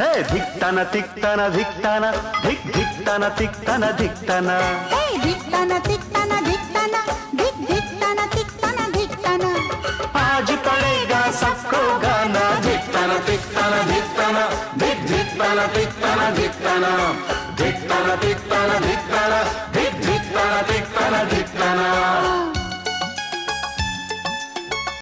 हे धिकताना तिकताना धिकताना धिक धिकताना तिकताना धिकताना हे धिकताना तिकताना धिकताना धिक धिकताना तिकताना धिकताना आज